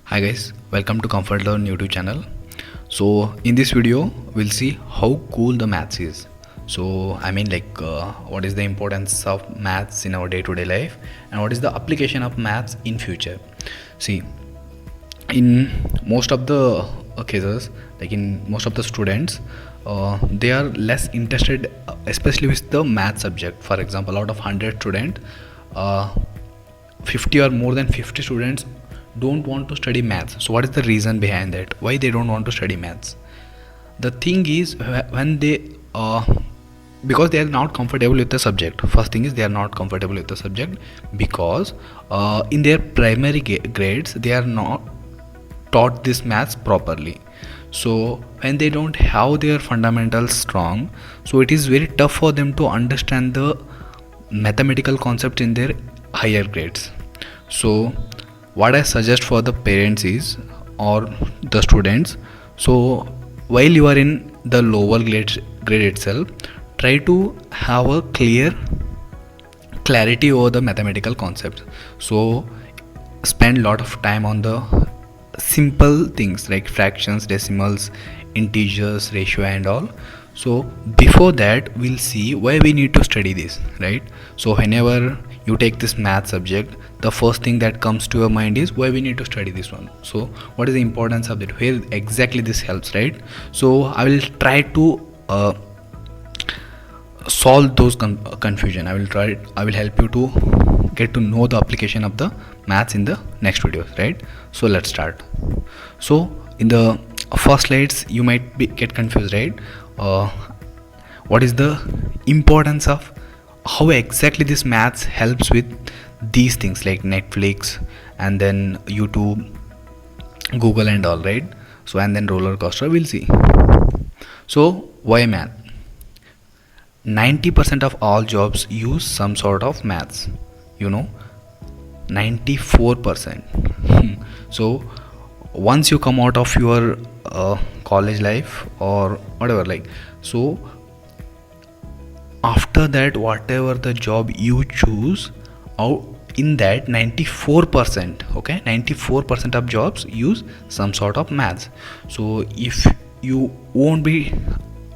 Hi guys, welcome to Comfort Learn YouTube channel. So in this video we'll see how cool the maths is. What is the importance of maths in our day-to-day life and what is the application of maths in future. See, in most of the cases, like in most of the students, they are less interested, especially with the math subject. For example, out of 100 students, 50 or more than 50 students don't want to study maths. So what is the reason behind that? Why they don't want to study maths? The thing is, when they because they are not comfortable with the subject. First thing is, they are not comfortable with the subject because in their primary grades they are not taught this maths properly. So when they don't have their fundamentals strong, so it is very tough for them to understand the mathematical concept in their higher grades. So what I suggest for the parents is, or the students, so while you are in the lower grade itself, try to have a clarity over the mathematical concepts. So spend a lot of time on the simple things like fractions, decimals, integers, ratio and all. So before that we'll see why we need to study this, right? So whenever you take this math subject, the first thing that comes to your mind is why we need to study this one. So what is the importance of it, where exactly this helps, right? So I will try to solve those confusion. I will help you to get to know the application of the maths in the next videos, right? So let's start. So in the first slides you might get confused, right? What is the importance of how exactly this maths helps with these things like Netflix and then YouTube, Google and all, right? So and then roller coaster, we'll see. So why math? 90% of all jobs use some sort of maths, 94%. So once you come out of your college life or whatever, like, so after that whatever the job you choose, out in that 94%, okay, 94% of jobs use some sort of maths. So if you won't be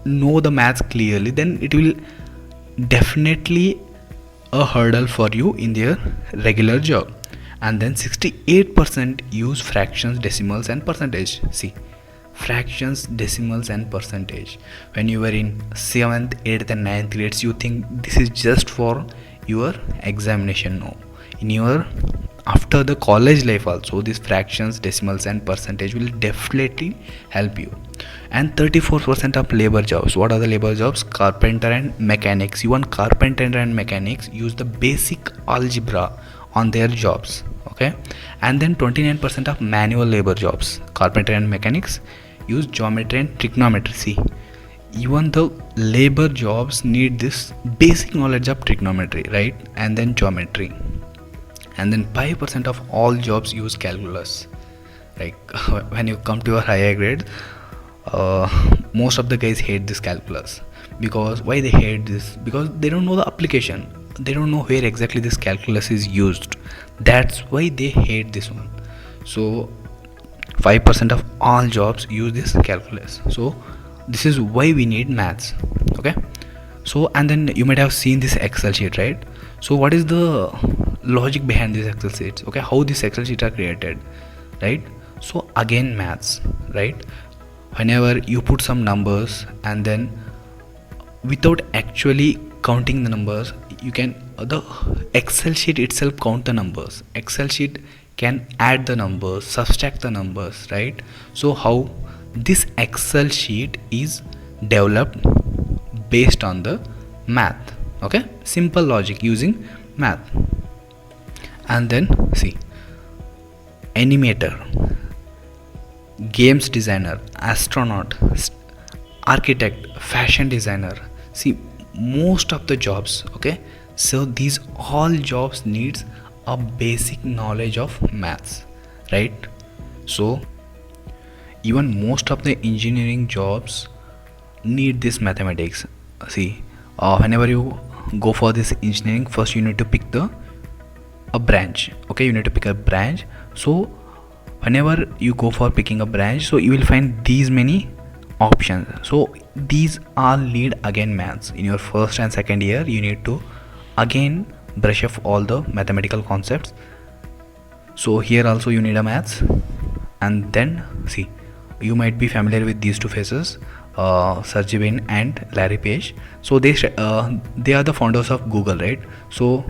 know the maths clearly, then it will definitely a hurdle for you in their regular job. And then 68% use fractions, decimals and percentage. See, fractions, decimals and percentage, when you were in 7th, 8th and 9th grades, you think this is just for your examination. No, in your after the college life also, these fractions, decimals and percentage will definitely help you. And 34% of labor jobs, what are the labor jobs? Carpenter and mechanics. Even carpenter and mechanics use the basic algebra on their jobs, okay? And then 29% of manual labor jobs, carpenter and mechanics, use geometry and trigonometry. See, even the labor jobs need this basic knowledge of trigonometry, right? And then geometry. And then 5% of all jobs use calculus. Like when you come to your higher grade, most of the guys hate this calculus. Because why they hate this? Because they don't know the application, they don't know where exactly this calculus is used. That's why they hate this one. So 5% of all jobs use this calculus. So this is why we need maths, okay? So and then you might have seen this Excel sheet, right? So what is the logic behind these Excel sheets? Okay, how these Excel sheets are created, right? So again maths, right? Whenever you put some numbers and then without actually counting the numbers, you can the Excel sheet itself count the numbers. Excel sheet can add the numbers, subtract the numbers, right? So how this Excel sheet is developed based on the math, okay? Simple logic using math. And then see, animator, games designer, astronaut, architect, fashion designer. See, most of the jobs, okay? So these all jobs needs a basic knowledge of maths, right? So even most of the engineering jobs need this mathematics. See, whenever you go for this engineering, first you need to pick a branch, okay? You need to pick a branch. So whenever you go for picking a branch, so you will find these many options. So these all need again maths. In your first and second year you need to again brush up all the mathematical concepts. So here also you need a maths. And then see, you might be familiar with these two faces, Sergey Brin and Larry Page. So they are the founders of Google, right? So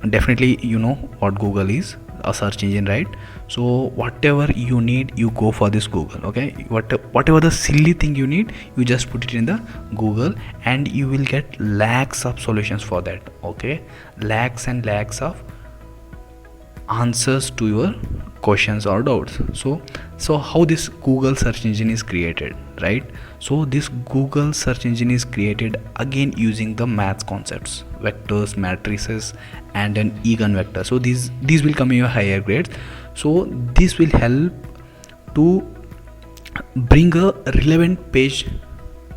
definitely you know what Google is, a search engine, right? So whatever you need, you go for this Google. Okay, whatever the silly thing you need, you just put it in the Google and you will get lakhs of solutions for that. Okay, lakhs and lakhs of answers to your questions or doubts. So how this Google search engine is created, right? So this Google search engine is created again using the maths concepts, vectors, matrices, and an eigenvector. So these will come in your higher grades. So this will help to bring a relevant page,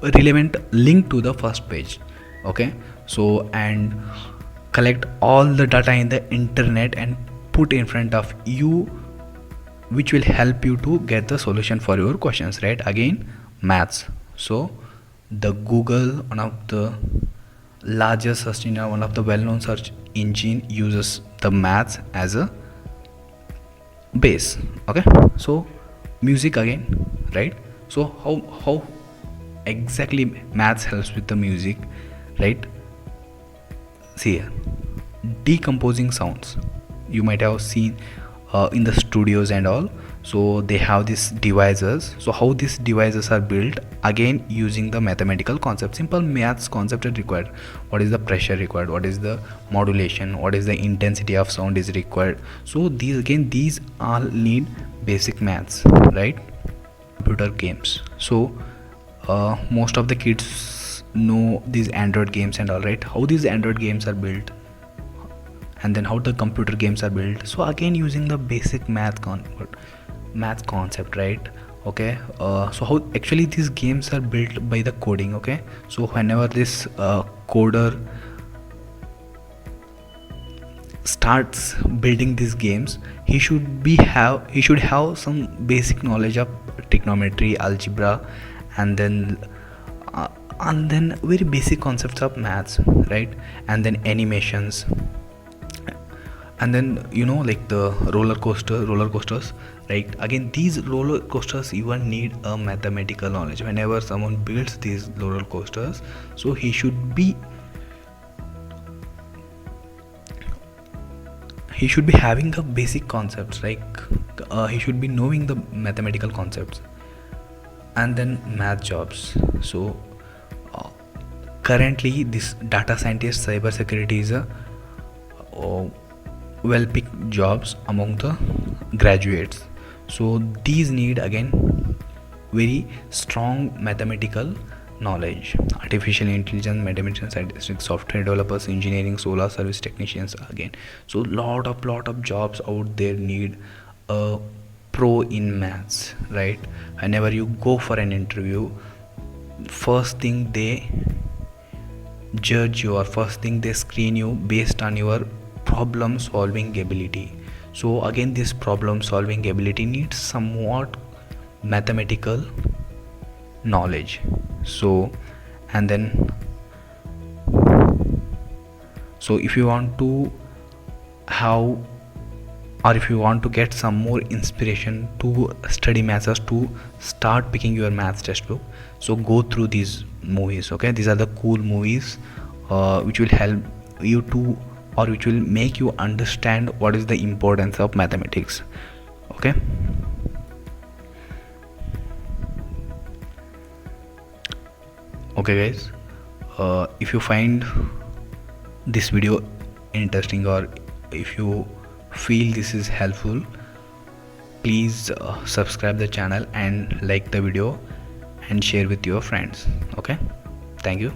a relevant link to the first page. Okay, so and collect all the data in the internet and put in front of you, which will help you to get the solution for your questions, right? Again, maths. So the Google, one of the largest search engine, one of the well-known search engine, uses the maths as a base. Okay, so music again, right? So how exactly maths helps with the music, right? See here, decomposing sounds. You might have seen in the studios and all. So they have these devices. So how these devices are built, again using the mathematical concept, simple maths concept are required. What is the pressure required, what is the modulation, what is the intensity of sound is required. So these all need basic maths, right? Computer games. So most of the kids know these Android games and all, right? How these Android games are built, and then how the computer games are built. So again using the basic math concept, right? Okay, so how actually these games are built by the coding. Okay, so whenever this coder starts building these games, he should have some basic knowledge of trigonometry, algebra, and then very basic concepts of maths, right? And then animations, and then like the roller coasters, right? Again these roller coasters even need a mathematical knowledge. Whenever someone builds these roller coasters, so he should be having the basic concepts, like he should be knowing the mathematical concepts. And then math jobs. So currently this data scientist, cyber security is a well picked jobs among the graduates. So these need again very strong mathematical knowledge, artificial intelligence, mathematicians, statistics, software developers, engineering, solar service technicians again. So lot of jobs out there need a pro in maths, right? Whenever you go for an interview, first thing they judge you, or first thing they screen you based on your problem solving ability. So again this problem solving ability needs somewhat mathematical knowledge. So and then so if you want to have, or if you want to get some more inspiration to study maths, or to start picking your maths textbook, so go through these movies. Okay, these are the cool movies which will help you to, or which will make you understand what is the importance of mathematics. Okay, guys, if you find this video interesting, or if you feel this is helpful, please subscribe the channel and like the video and share with your friends. Okay, thank you.